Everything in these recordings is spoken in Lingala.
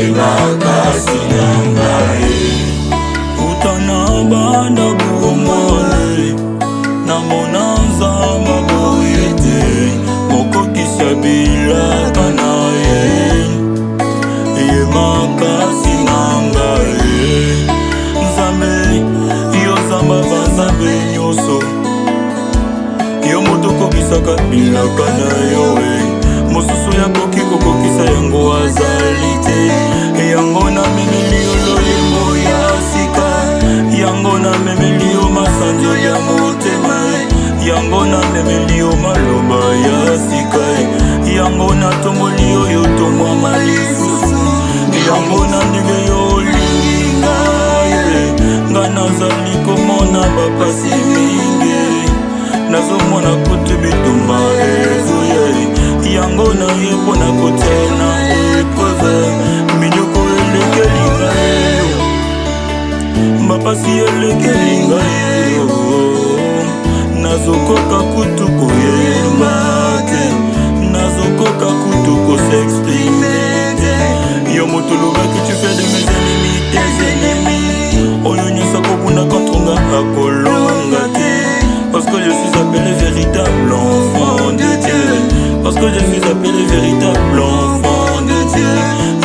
makasi na ngai. Utana banda bomole na monanza maboye te, mokokisa bilaka na ye. Ye makasi na ngai. Nzambe yo zamba banzambe nyonso, yo moto kokisaka bilaka na yo. Mosusu ya koki kokokisa yango azali te. Yango na memeli yo loyembo ya sika, yango na memeli yo masanzo ya motema, yango na memeli yo maloba ya sika, yango na tomboli yo yo tomwama lisusu, yango na ndenge yo olingi ngai. Nga nazali komona bapasi mingi, nazomona kutu bitumba ezoye, yango na ye mpona kotena epreuve. Minyoko elekeli ngai, bapasi elekeli ngai, nazokoka kutu koyemba te, nazokoka kutu kosexprime te. Yo moto lobaki tu fais de mes ennemis tes ennemis, oyo nyonso kobunda kontonga akolonga te. Parce que je suis appelé véritable enfant de Dieu, parce que je suis appelé véritable enfant de Dieu.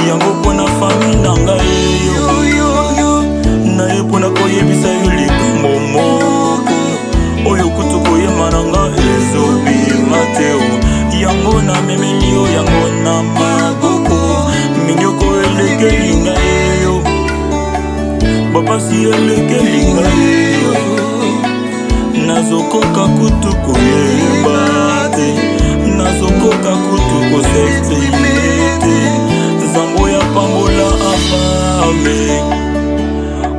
Yango pona famille na ngai yo, na ye pona koyebisa yo likambo moko oyo kutu koyema na nga ezobima te. Yango na memeli yo, yango na maboko, minyoko elekeli ngai yo, bapasi elekeli ngai yo, nazokoka kutu koyeba te, nazokoka kutu kosexprime te. Nzambo ya pambola Abraham,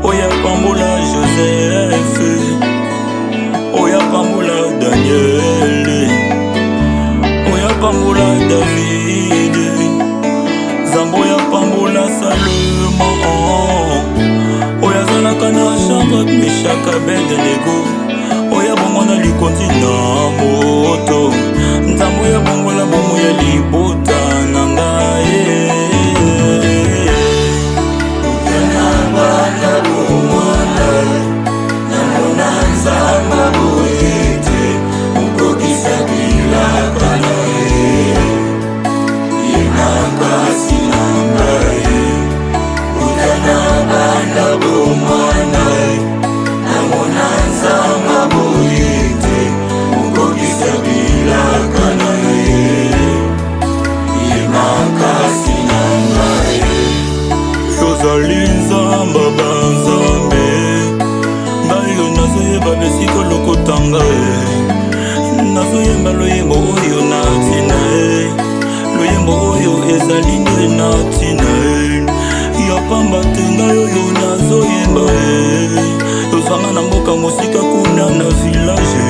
oya pambola Joseph, oya pambola Daniel, oya pambola David, Nzambo ya pambola Salomon, oya zalaka na Shadrach, Meshach, Abednego, oya bongo na likonzi na moto, nzambo ya bongola bomo ya libota na ngai. Utana banda bomwana na monanza maboye te, mokokisa bilaka na ye. Ye makasi na ngai. Utana banda bomwana na monanza maboye te, mokokisa bilaka na ye. Ye makasi na ngai. Yozali nzamba banzambe, ngai yo nazoyeba besika lokotanga ye, nazoyemba loyembo oyo na ntina ye, loyembo oyo ezali nde na ntina ye. Ya pamba te ngai oyo nazoyemba ye, yozanga na mboka mosika kuna na village,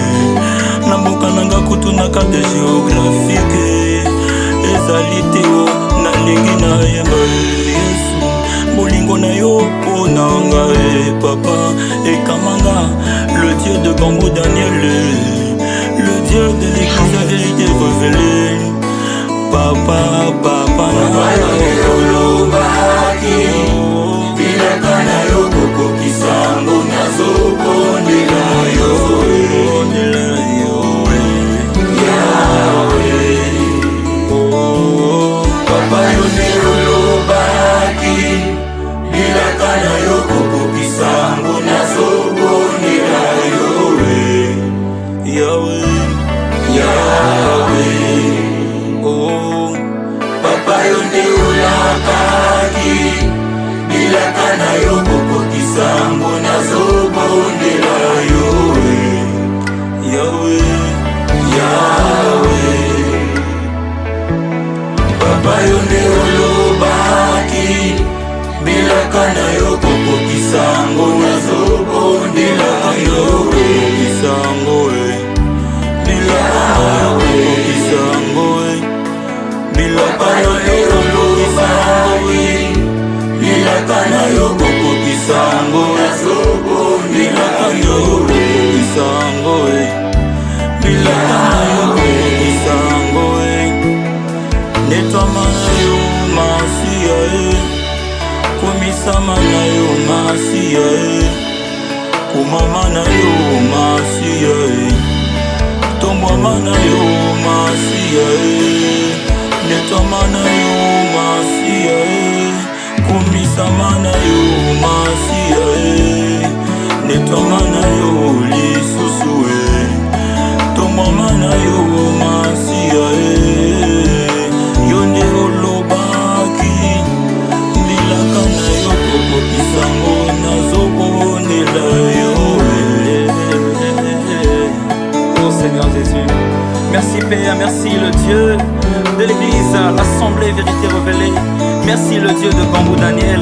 na mboka nanga kutu na karte géographique, ezali te o nalingi nayemba Yesu. Bolingo na yo mpo na ngai papa ekamanga, le Dieu de Gambo Daniel, le Dieu de l'église la vérité révélée. Papa na olobaki bilaka na yo kokokisa ngo, nazobondela yo papa yo nde olobaki bilaka na yo kokokisa ngo, nazobondela yo papa yo nde olakaki bilaka na yo kokokisa ngo, nazobondela yo papa yo nde olobaki bilaka na yo kokokisa ngo, nazobondela yo papa yo nde olobaki bilaka na yo kokokisa ngo, nazobondela yo nettoie ma yo, ma fille, kumisama na yo masiya kumama na yo masiya tombwama na yo masiya netwama na yo masiya kumisama na yo masiya netwama na yo lisusu tombwama na yo masiya yo nde olobaki lilaka na yo kokokisango nazobonela yo. Oh Seigneur Jésus, merci Père, merci le Dieu de l'Église, l'Assemblée Vérité Révélée. Merci le Dieu de Bambou Daniel,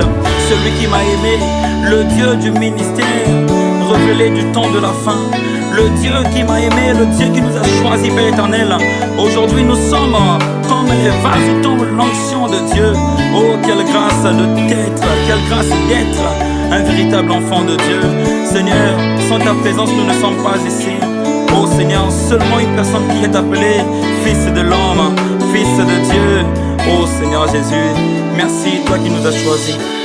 celui qui m'a aimé, le Dieu du ministère révélé du temps de la fin. Le Dieu qui m'a aimé, le Dieu qui nous a choisi, Père éternel. Aujourd'hui nous sommes comme les vases où tombe l'onction de Dieu. Oh, quelle grâce d'être, quelle grâce d'être un véritable enfant de Dieu. Seigneur, sans ta présence nous ne sommes pas ici. Oh Seigneur, seulement une personne qui est appelée Fils de l'homme, Fils de Dieu. Oh Seigneur Jésus, merci toi qui nous as choisis.